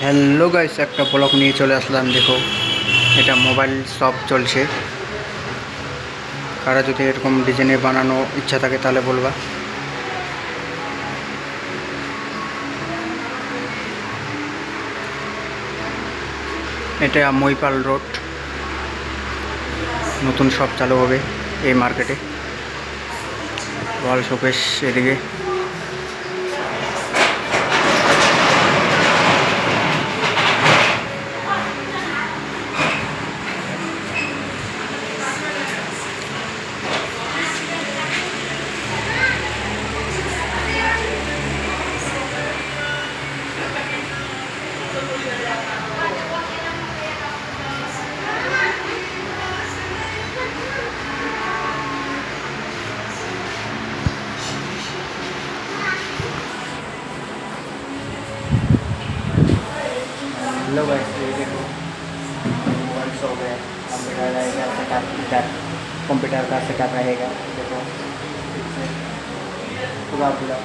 Hello guys, একটা blog নিয়ে চলে আসলাম। দেখো, এটা মোবাইল শপ চলছে। কারা যদি এরকম ডিজাইনে বানানো ইচ্ছা থাকে তাহলে বলবা। এটা মইপাল রোড, নতুন শপ চালু হবে এই মার্কেটে। ওয়াল শোকেস এদিকে। हेलो गाइस, ये देखो मोबाइल शॉप है। कंप्यूटर रहेगा, सेटअप कंप्यूटर का सेटअप रहेगा। देखो पूरा पूरा